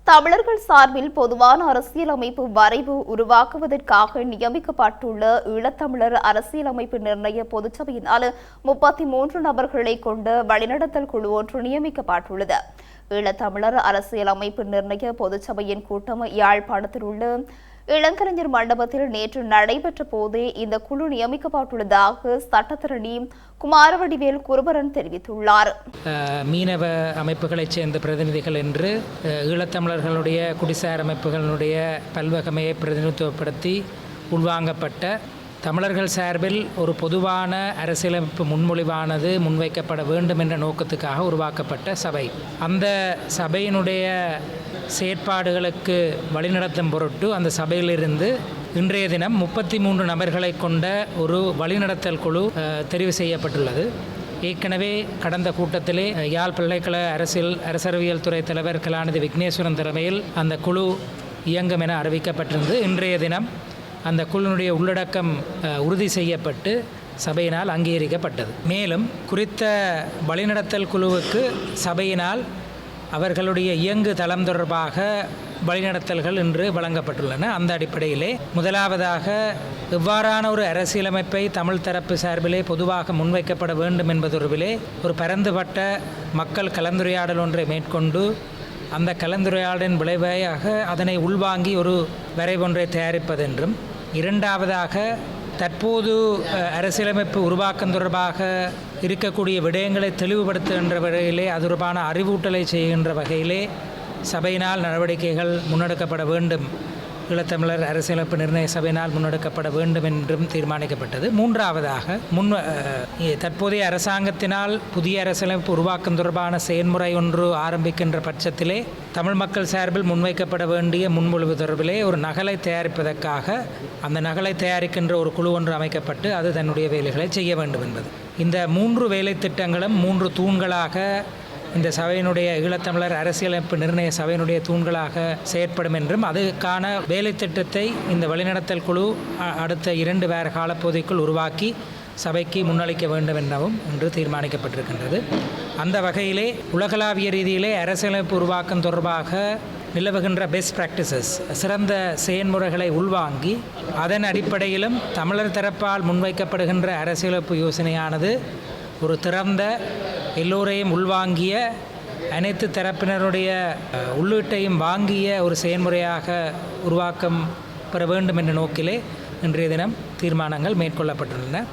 தமிழர்கள் சார்பில் பொதுவான அரசியலமைப்பு வரைவு உருவாக்குவதற்காக நியமிக்கப்பட்டுள்ள ஈழத்தமிழர் அரசியலமைப்பு நிர்ணய பொதுச்சபையினால் 33 நபர்களை கொண்ட வழிநடத்தல் குழு ஒன்று நியமிக்கப்பட்டுள்ளது. ஈழத்தமிழர் அரசியலமைப்பு நிர்ணய பொதுச்சபையின் கூட்டம் யாழ்ப்பாணத்தில் உள்ள இளங்கலைஞர் மண்டபத்தில் நேற்று நடைபெற்ற போதே இந்த குழு நியமிக்கப்பட்டுள்ளதாக சட்டத்தரணி குமாரவடிவேல் குருபரன் தெரிவித்துள்ளார். மீனவ அமைப்புகளைச் சேர்ந்த பிரதிநிதிகள் என்று ஈழத்தமிழர்களுடைய குடிசார் அமைப்புகளுடைய பல்வகமையை பிரதிநிதித்துவப்படுத்தி உள்வாங்கப்பட்ட தமிழர்கள் சார்பில் ஒரு பொதுவான அரசியலமைப்பு முன்மொழிவானது முன்வைக்கப்பட வேண்டும் என்ற நோக்கத்துக்காக உருவாக்கப்பட்ட சபை. அந்த சபையினுடைய செயற்பாடுகளுக்கு வழிநடத்தும் பொருட்டு அந்த சபையிலிருந்து இன்றைய தினம் 33 நபர்களை கொண்ட ஒரு வழிநடத்தல் குழு தெரிவு செய்யப்பட்டுள்ளது. ஏற்கனவே கடந்த கூட்டத்திலே யாழ் பல்கலைக்கழக அரசியல் துறை தலைவர் கலாநிதி விக்னேஸ்வரன் தலைமையில் அந்த குழு இயங்கும் என அறிவிக்கப்பட்டிருந்து இன்றைய தினம் அந்த குழுவினுடைய உள்ளடக்கம் உறுதி செய்யப்பட்டு சபையினால் அங்கீகரிக்கப்பட்டது. மேலும் குறித்த வழிநடத்தல் குழுவுக்கு சபையினால் அவர்களுடைய இயங்கு தளம் தொடர்பாக வழிநடத்தல்கள் இன்று வழங்கப்பட்டுள்ளன. அந்த அடிப்படையிலே முதலாவதாக எவ்வாறான ஒரு அரசியலமைப்பை தமிழ் தரப்பு சார்பிலே பொதுவாக முன்வைக்கப்பட வேண்டும் என்பதொருவிலே ஒரு பரந்துபட்ட மக்கள் கலந்துரையாடல் ஒன்றை மேற்கொண்டு அந்த கலந்துரையாடலின் விளைவாக அதனை உள்வாங்கி ஒரு வரைவொன்றை தயாரிப்பதென்றும், இரண்டாவதாக தற்போது அரசியலமைப்பு உருவாக்கம் தொடர்பாக இருக்கக்கூடிய விடயங்களை தெளிவுபடுத்துகின்ற வகையிலே அது தொடர்பான அறிவூட்டலை செய்கின்ற வகையிலே சபையினால் நடவடிக்கைகள் முன்னெடுக்கப்பட வேண்டும், ஈழத்தமிழர் அரசியலமைப்பு நிர்ணய சபையினால் முன்னெடுக்கப்பட வேண்டும் என்றும் தீர்மானிக்கப்பட்டது. மூன்றாவதாக தற்போதைய அரசாங்கத்தினால் புதிய அரசியலமைப்பு உருவாக்கம் தொடர்பான செயல்முறை ஒன்று ஆரம்பிக்கின்ற பட்சத்திலே தமிழ் மக்கள் சார்பில் முன்வைக்கப்பட வேண்டிய முன்மொழிவு தொடர்பிலே ஒரு நகலை தயாரிப்பதற்காக அந்த நகலை தயாரிக்கின்ற ஒரு குழு ஒன்று அமைக்கப்பட்டு அது தன்னுடைய வேலைகளை செய்ய வேண்டும் என்பது. இந்த 3 வேலை திட்டங்களும் 3 தூண்களாக இந்த சபையினுடைய ஈழத்தமிழர் அரசியலமைப்பு நிர்ணய சபையினுடைய தூண்களாக செயற்படும் என்றும் அதுக்கான வேலை திட்டத்தை இந்த வழிநடத்தல் குழு அடுத்த 2 வார காலப்பகுதிக்குள் உருவாக்கி சபைக்கு முன்னளிக்க வேண்டும் எனவும் இன்று தீர்மானிக்கப்பட்டிருக்கின்றது. அந்த வகையிலே உலகளாவிய ரீதியிலே அரசியலமைப்பு உருவாக்கம் தொடர்பாக நிலவுகின்ற பெஸ்ட் பிராக்டிசஸ் சிறந்த செயல்முறைகளை உள்வாங்கி அதன் அடிப்படையிலும் தமிழர் தரப்பால் முன்வைக்கப்படுகின்ற அரசியலமைப்பு யோசனையானது ஒரு திறந்த எல்லோரையும் உள்வாங்கிய அனைத்து தரப்பினருடைய உள்ளீட்டையும் வாங்கிய ஒரு செயல்முறையாக உருவாக்கம் பெற வேண்டும் என்ற நோக்கிலே இன்றைய தினம் தீர்மானங்கள் மேற்கொள்ளப்பட்டுள்ளன.